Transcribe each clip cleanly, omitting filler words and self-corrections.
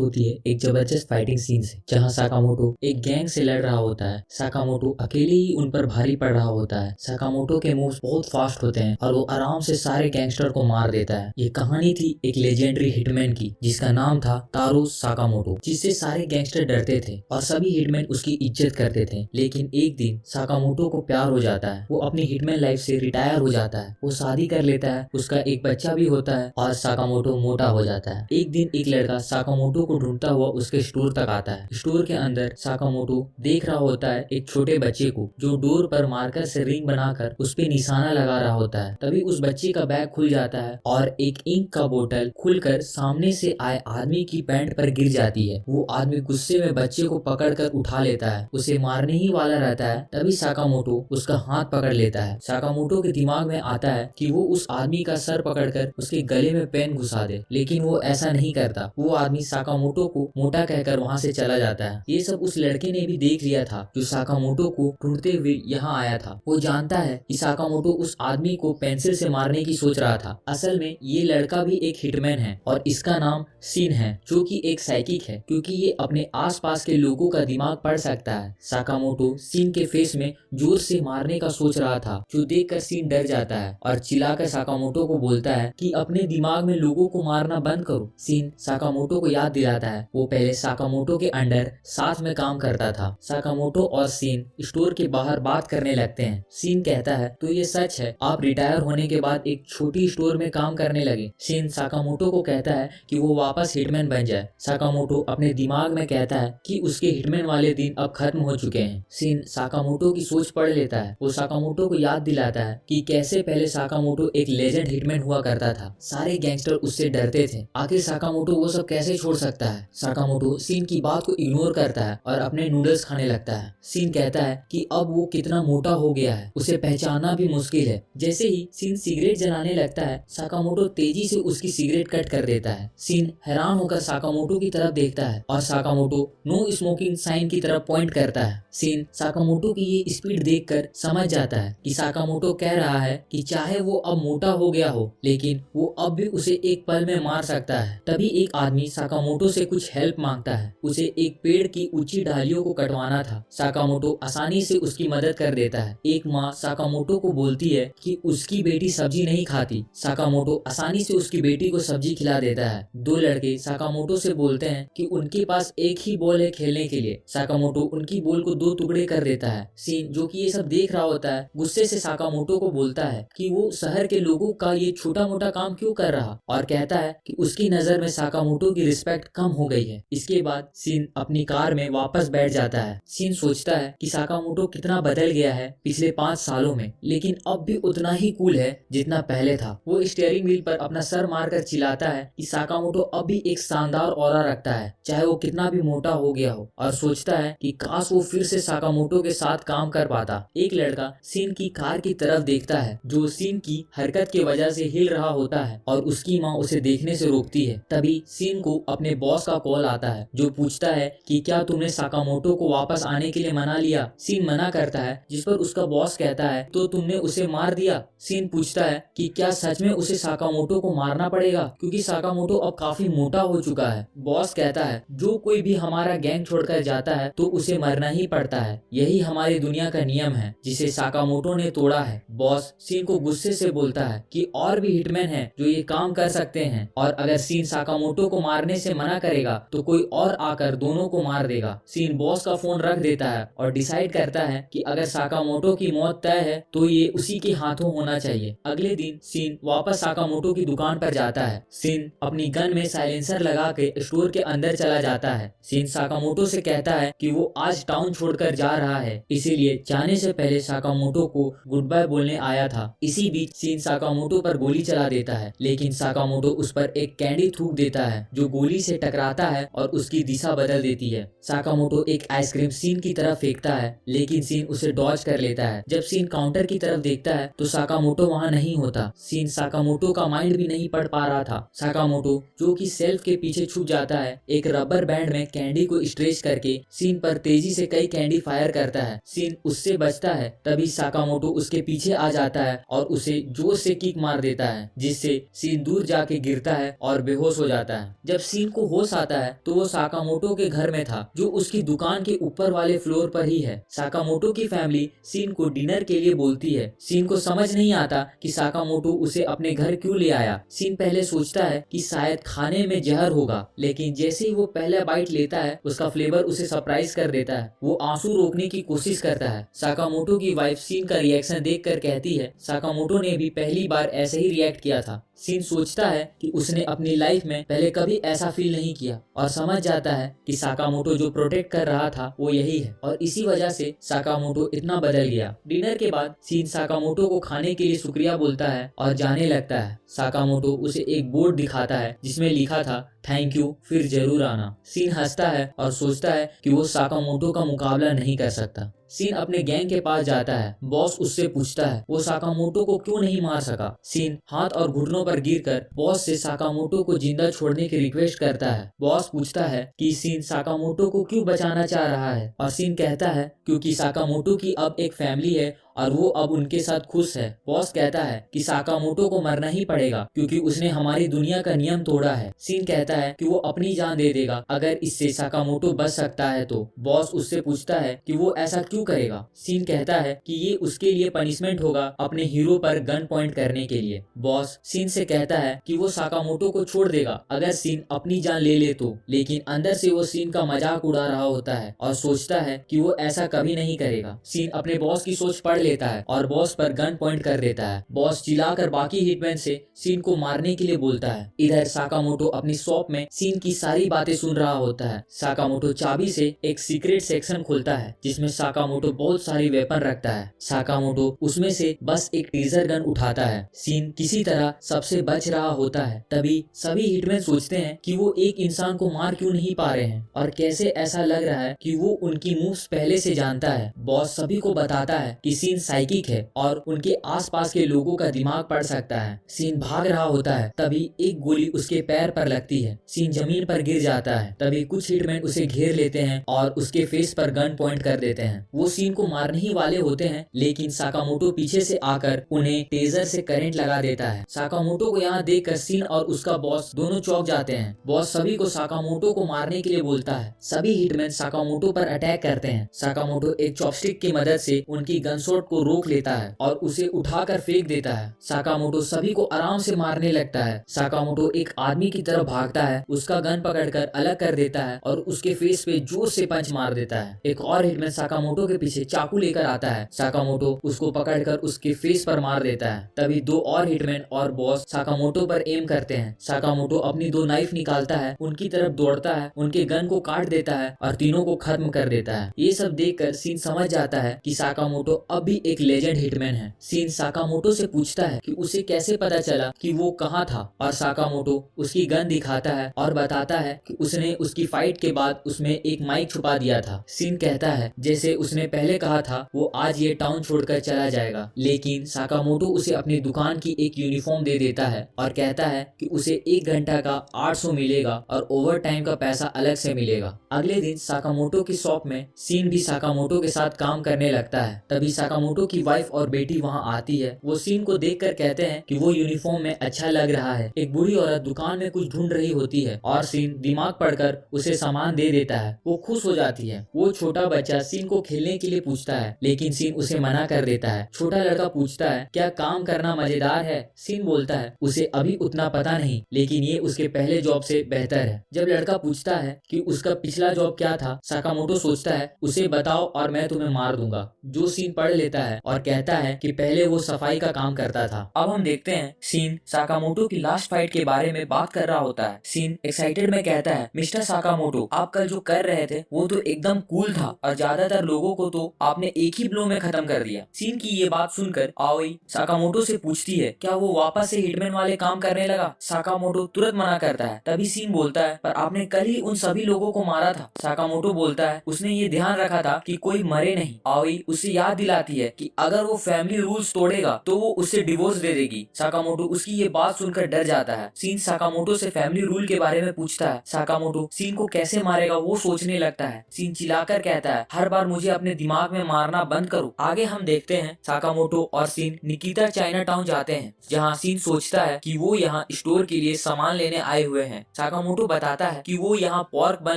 होती है एक जबरदस्त फाइटिंग सीन से, जहां साकामोटो एक गैंग से लड़ रहा होता है। साकामोटो अकेले ही उन पर भारी पड़ रहा होता है। साकामोटो के मूव्स बहुत फास्ट होते हैं और वो आराम से सारे गैंगस्टर को मार देता है। ये कहानी थी एक लेजेंडरी हिटमैन की जिसका नाम था तारो साकामोटो, जिससे सारे गैंगस्टर डरते थे और सभी हिटमैन उसकी इज्जत करते थे। लेकिन एक दिन साकामोटो को प्यार हो जाता है। वो अपनी हिटमैन लाइफ से रिटायर हो जाता है। वो शादी कर लेता है, उसका एक बच्चा भी होता है और साकामोटो मोटा हो जाता है। एक दिन एक लड़का साकामोटो को ढूंढता हुआ उसके स्टोर तक आता है। स्टोर के अंदर साकामोटो देख रहा होता है एक छोटे बच्चे को जो डोर पर मार्कर से रिंग बनाकर उस पे निशाना लगा रहा होता है। तभी उस बच्चे का बैग खुल जाता है और एक इंक का बोतल खुलकर सामने से आए आदमी की पैंट पर गिर जाती है। वो आदमी गुस्से में बच्चे को पकड़कर उठा लेता है, उसे मारने ही वाला रहता है। तभी साकामोटो उसका हाथ पकड़ लेता है। साकामोटो के दिमाग में आता है कि वो उस आदमी का सर पकड़कर उसके गले में पेन घुसा दे, लेकिन वो ऐसा नहीं करता। वो आदमी साकामोटो को मोटा कहकर वहाँ से चला जाता है। ये सब उस लड़के ने भी देख लिया था जो साकामोटो को ढूंढते हुए यहाँ आया था। वो जानता है कि साकामोटो उस आदमी को पेंसिल से मारने की सोच रहा था। असल में ये लड़का भी एक हिटमैन है और इसका नाम सिन है, जो कि एक साइकिक है, क्योंकि ये अपने आसपास के लोगों का दिमाग पढ़ सकता है। साकामोटो सिन के फेस में जोर से मारने का सोच रहा था, जो देखकर सिन डर जाता है और चिल्लाकर साकामोटो को बोलता है कि अपने दिमाग में लोगों को मारना बंद करो। सिन साकामोटो को याद दिलाता है वो पहले साकामोटो के अंडर साथ में काम करता था। साकामोटो और सिन स्टोर के बाहर बात करने लगते हैं। सिन कहता है तो ये सच है, आप रिटायर होने के बाद एक छोटी स्टोर में काम करने लगे। सिन साकामोटो को कहता है कि वो वापस हिटमैन बन जाए। साकामोटो अपने दिमाग में कहता है कि उसके हिटमैन वाले दिन अब खत्म हो चुके हैं। सिन साकामोटो की सोच पढ़ लेता है। वो साकामोटो को याद दिलाता है कि कैसे पहले साकामोटो एक लेजेंड हिटमैन हुआ करता था। सारे गैंगस्टर उससे डरते थे। आखिर साकामोटो वो सब कैसे छोड़ सकता है। साकामोटो सिन की बात को इग्नोर करता है और अपने नूडल्स खाने लगता है। सिन कहता है कि अब वो कितना मोटा हो गया है, उसे पहचानना भी मुश्किल है। जैसे ही सिन सिगरेट जलाने लगता है, साकामोटो तेजी से उसकी सिगरेट कट कर देता है। सिन हैरान होकर साकामोटो की तरफ देखता है और साकामोटो नो स्मोकिंग साइन की तरफ पॉइंट करता है। सिन साकामोटो की ये स्पीड देखकर समझ जाता है कि साकामोटो कह रहा है कि चाहे वो अब मोटा हो गया हो, लेकिन वो अब भी उसे एक पल में मार सकता है। तभी एक आदमी साकामोटो से कुछ हेल्प मांगता है। उसे एक पेड़ की ऊंची डालियों को कटवाना था। साकामोटो आसानी से उसकी मदद कर देता है। एक माँ साकामोटो को बोलती है कि उसकी बेटी सब्जी नहीं खाती। साकामोटो आसानी से उसकी बेटी को सब्जी खिला देता है। दो लड़के साकामोटो से बोलते हैं कि उनके पास एक ही बॉल है खेलने के लिए। साकामोटो उनकी बॉल को दो टुकड़े कर देता है। सिन जो कि ये सब देख रहा होता है, गुस्से से साकामोटो को बोलता है कि वो शहर के लोगों का ये छोटा मोटा काम क्यों कर रहा, और कहता है कि उसकी नजर में साकामोटो की रिस्पेक्ट कम हो गई है। इसके बाद सिन अपनी कार में वापस बैठ जाता है। सिन सोचता है कि साकामोटो कितना बदल गया है पिछले 5 सालों में, लेकिन अब भी उतना ही कूल है जितना पहले था। वो स्टीयरिंग व्हील पर अपना सर मारकर चिल्लाता है कि साकामोटो अब भी एक शानदार ऑरा रखता है, चाहे वो कितना भी मोटा हो गया हो, और सोचता है कि काश वो फिर से साकामोटो के साथ काम कर पाता। एक लड़का सिन की कार की तरफ देखता है जो सिन की हरकत की वजह से हिल रहा होता है और उसकी माँ उसे देखने से रोकती है। तभी सिन को अपने बॉस का कॉल आता है जो पूछता है कि क्या तुमने साकामोटो को वापस आने के लिए मना लिया। सिन मना करता है, जिस पर उसका बॉस कहता है तो तुमने उसे मार दिया। सिन पूछता है कि क्या सच में उसे साकामोटो को मारना पड़ेगा, क्योंकि साकामोटो अब काफी मोटा हो चुका है। बॉस कहता है जो कोई भी हमारा गैंग छोड़कर जाता है तो उसे मरना ही पड़ता है, यही हमारी दुनिया का नियम है जिसे साकामोटो ने तोड़ा है। बॉस सिन को गुस्से से बोलता है कि और भी हिटमैन हैं जो ये काम कर सकते हैं, और अगर सिन साकामोटो को मारने से मना करेगा तो कोई और आकर दोनों को मार देगा। सिन बॉस का फोन रख देता है और डिसाइड करता है कि अगर साकामोटो की मौत तय है तो ये उसी के हाथों होना चाहिए। अगले दिन सिन वापस साकामोटो की दुकान पर जाता है। सिन अपनी गन में साइलेंसर लगा के स्टोर के अंदर चला जाता है। सिन साकामोटो से कहता है कि वो आज टाउन छोड़कर जा रहा है, इसीलिए जाने से पहले साकामोटो को गुड बाय बोलने आया था। इसी बीच सिन साकामोटो पर गोली चला देता है, लेकिन साकामोटो उस पर एक कैंडी थूक देता है जो गोली से टकराता है और उसकी दिशा बदल देती है। साकामोटो एक आइसक्रीम सिन की तरफ फेंकता है, लेकिन सिन उसे डॉज कर लेता है। जब सिन काउंटर की तरफ देखता है तो साकामोटो वहाँ नहीं होता। सिन साकामोटो का माइंड भी नहीं पढ़ पा रहा था। साकामोटो जो कि सेल्फ के पीछे छुप जाता है, एक रबर बैंड में कैंडी को स्ट्रेच करके सिन पर तेजी से कई कैंडी फायर करता है। सिन उससे बचता है। तभी साकामोटो उसके पीछे आ जाता है और उसे जोर से किक मार देता है, जिससे सिन दूर जाके गिरता है और बेहोश हो जाता है। जब सिन को होश आता है तो वो साकामोटो के घर में था, जो उसकी दुकान के ऊपर वाले फ्लोर पर ही है। साकामोटो की फैमिली सीन को डिनर के लिए बोलती है। सीन को समझ नहीं आता कि साकामोटो उसे अपने घर क्यों ले आया। सीन पहले सोचता है कि शायद खाने में जहर होगा, लेकिन जैसे ही वो पहला बाइट लेता है उसका फ्लेवर उसे सरप्राइज कर देता है। वो आंसू रोकने की कोशिश करता है। साकामोटो की वाइफ सीन का रिएक्शन देखकर कहती है, साकामोटो ने भी पहली बार ऐसे ही रिएक्ट किया था। सीन सोचता है कि उसने अपनी लाइफ में पहले कभी ऐसा फील नहीं किया और समझ जाता है कि साकामोटो जो प्रोटेक्ट कर रहा था वो यही है और इसी वजह से साकामोटो इतना बदल गया। डिनर के बाद सीन साकामोटो को खाने के लिए शुक्रिया बोलता है और जाने लगता है। साकामोटो उसे एक बोर्ड दिखाता है जिसमें लिखा था, थैंक यू, फिर जरूर आना। सीन हंसता है और सोचता है कि वो साकामोटो का मुकाबला नहीं कर सकता। सीन अपने गैंग के पास जाता है। बॉस उससे पूछता है वो साकामोटो को क्यों नहीं मार सका। सीन हाथ और घुटनों पर गिरकर बॉस से साकामोटो को जिंदा छोड़ने की रिक्वेस्ट करता है। बॉस पूछता है कि सीन साकामोटो को क्यों बचाना चाह रहा है और सीन कहता है क्योंकि साकामोटो की अब एक फैमिली है और वो अब उनके साथ खुश है। बॉस कहता है कि साकामोटो को मरना ही पड़ेगा क्योंकि उसने हमारी दुनिया का नियम तोड़ा है। सीन कहता है कि वो अपनी जान दे देगा अगर इससे साकामोटो बच सकता है तो। बॉस उससे पूछता है कि वो ऐसा क्यों करेगा। सीन कहता है कि ये उसके लिए पनिशमेंट होगा अपने हीरो पर गन पॉइंट करने के लिए। बॉस सीन से कहता है कि वो साकामोटो को छोड़ देगा अगर सीन अपनी जान ले ले तो, लेकिन अंदर से वो सीन का मजाक उड़ा रहा होता है और सोचता है कि वो ऐसा कभी नहीं करेगा। सीन अपने बॉस की सोच पढ़ लेता है और बॉस पर गन पॉइंट कर देता है। बॉस चिल्लाकर बाकी हिटमैन से सीन को मारने के लिए बोलता है। इधर साकामोटो अपनी शॉप में सीन की सारी बातें सुन रहा होता है। साकामोटो चाबी से एक सीक्रेट सेक्शन खोलता है जिसमें साकामोटो बहुत सारी वेपन रखता है। साकामोटो उसमें से बस एक टीजर गन उठाता है। सीन किसी तरह सबसे बच रहा होता है। तभी सभी हिटमैन सोचते हैं कि वो एक इंसान को मार क्यों नहीं पा रहे हैं और कैसे ऐसा लग रहा है कि वो उनकी मूव्स पहले से जानता है। बॉस सभी को बताता है कि सीन साइकिक है और उनके आसपास के लोगों का दिमाग पढ़ सकता है। सीन भाग रहा होता है, तभी एक गोली उसके पैर पर लगती है। सीन जमीन पर गिर जाता है। तभी कुछ हिटमैन उसे घेर लेते हैं और उसके फेस पर गन पॉइंट कर देते हैं। वो सीन को मारने ही वाले होते हैं, लेकिन साकामोटो पीछे से आकर उन्हें टेजर से करंट लगा देता है। साकामोटो को यहाँ देखकर सीन और उसका बॉस दोनों चौंक जाते हैं। बॉस सभी को साकामोटो को मारने के लिए बोलता है। सभी हिटमैन साकामोटो पर अटैक करते हैं। साकामोटो एक चॉपस्टिक की मदद से उनकी गनशॉट को रोक लेता है और उसे उठाकर फेंक देता है। साकामोटो सभी को आराम से मारने लगता है। साकामोटो एक आदमी की तरफ भागता है, उसका गन पकड़कर अलग कर देता है और उसके फेस पे जोर से पंच मार देता है। एक और हिटमैन साकामोटो के पीछे चाकू लेकर आता है। साकामोटो उसको पकड़कर उसके फेस पर मार देता है। तभी दो और हिटमैन और बॉस साकामोटो पर एम करते हैं। साकामोटो अपनी दो नाइफ निकालता है, उनकी तरफ दौड़ता है, उनके गन को काट देता है और तीनों को खत्म कर देता है। ये सब देखकर सीन समझ जाता है कि साकामोटो अब भी एक लेजेंड हिटमैन है। सीन साकामोटो से पूछता है कि उसे कैसे पता चला कि वो कहाँ था और साकामोटो उसकी गन दिखाता है और बताता है कि उसने उसकी फाइट के बाद उसमें एक माइक छुपा दिया था। सीन कहता है जैसे उसने पहले कहा था वो आज ये टाउन छोड़कर चला जाएगा, लेकिन साकामोटो उसे अपनी दुकान की एक यूनिफॉर्म दे देता है और कहता है कि उसे 1 घंटा का 800 मिलेगा और ओवर टाइम का पैसा अलग से मिलेगा। अगले दिन साकामोटो की शॉप में सीन भी साकामोटो के साथ काम करने लगता है। तभी साकामोटो की वाइफ और बेटी वहाँ आती है। वो सीन को देखकर कहते हैं कि वो यूनिफॉर्म में अच्छा लग रहा है। एक बूढ़ी औरत दुकान में कुछ ढूंढ रही होती है और सीन दिमाग पढ़कर उसे सामान दे देता है। वो खुश हो जाती है। वो छोटा बच्चा सीन को खेलने के लिए पूछता है, लेकिन सीन उसे मना कर देता है। छोटा लड़का पूछता है क्या काम करना मजेदार है। सीन बोलता है उसे अभी उतना पता नहीं, लेकिन ये उसके पहले जॉब से बेहतर है। जब लड़का पूछता है कि उसका पिछला जॉब क्या था, साकामोटो सोचता है उसे बताओ और मैं तुम्हें मार दूंगा, जो सीन पढ़ लेता है और कहता है कि पहले वो सफाई का काम करता था। अब हम देखते हैं सीन साकामोटो की लास्ट फाइट के बारे में बात कर रहा होता है। सीन एक्साइटेड में कहता है मिस्टर साकामोटो, आप कल जो कर रहे थे वो तो एकदम कूल था और ज्यादातर लोगों को तो आपने एक ही ब्लो में खत्म कर दिया। सीन की ये बात सुनकर आओई साकामोटो से पूछती है क्या वो वापस से हिटमैन वाले काम करने लगा। साकामोटो तुरंत मना करता है। तभी सीन बोलता है पर आपने कल ही उन सभी लोगों को मारा था। साकामोटो बोलता है उसने ये ध्यान रखा था कि कोई मरे नहीं। आओई उससे याद दिलाती है कि अगर वो फैमिली रूल्स तोड़ेगा तो वो उससे डिवोर्स दे देगी। साकामोटो उसकी ये बात सुनकर डर जाता है। सीन साकामोटो से फैमिली रूल के बारे में पूछता है। साकामोटो सीन को कैसे मारेगा वो सोचने लगता है। सीन चिल्लाकर कहता है, हर बार मुझे अपने दिमाग में मारना बंद करो। आगे हम देखते हैं साकामोटो और सीन निकिता चाइना टाउन जाते हैं, जहाँ सीन सोचता है कि वो यहाँ स्टोर के लिए सामान लेने आए हुए हैं। साकामोटो बताता है कि वो यहाँ पोर्क बन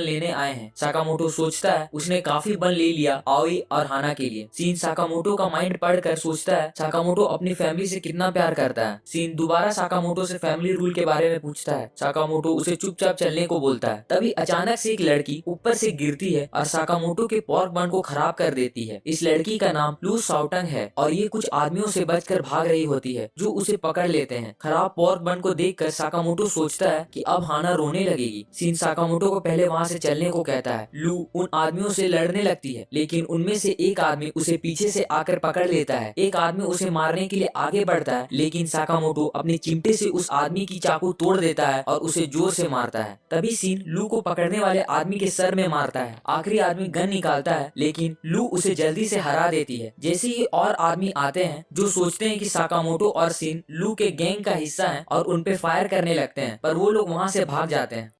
लेने आए हैं। साकामोटो सोचता है उसने काफी बन ले लिया आओई और हाना के लिए। सीन साकामोटो का माइंड पढ़कर सोचता है साकामोटो अपनी फैमिली से कितना प्यार करता है। सीन दोबारा साकामोटो से फैमिली रूल के बारे में पूछता है। साकामोटो उसे चुपचाप चलने को बोलता है। तभी अचानक से एक लड़की ऊपर से गिरती है और साकामोटो के पोर्क बन को खराब कर देती है। इस लड़की का नाम लू साउटंग है और ये कुछ आदमियों से बचकर भाग रही होती है, जो उसे पकड़ लेते हैं। खराब पोर्क बन को देखकर साकामोटो सोचता है कि अब हाना रोने लगेगी। सीन साकामोटो को पहले वहाँ से चलने को कहता है। लू उन आदमियों से लड़ने लगती है, लेकिन उनमें से एक आदमी उसे पीछे से आकर पकड़ लेता है। एक आदमी उसे मारने के लिए आगे बढ़ता है, लेकिन साकामोटो अपने चिमटे से उस आदमी की चाकू तोड़ देता है और उसे जोर से मारता है। तभी सीन लू को पकड़ने वाले आदमी के सर में मारता है। आखिरी आदमी गन निकालता है, लेकिन लू उसे जल्दी से हरा देती है। जैसे ही और आदमी आते हैं जो सोचते हैं कि साकामोटो और सीन लू के गैंग का हिस्सा हैं और उन पे फायर करने लगते हैं, पर वो लोग वहाँ से भाग जाते हैं।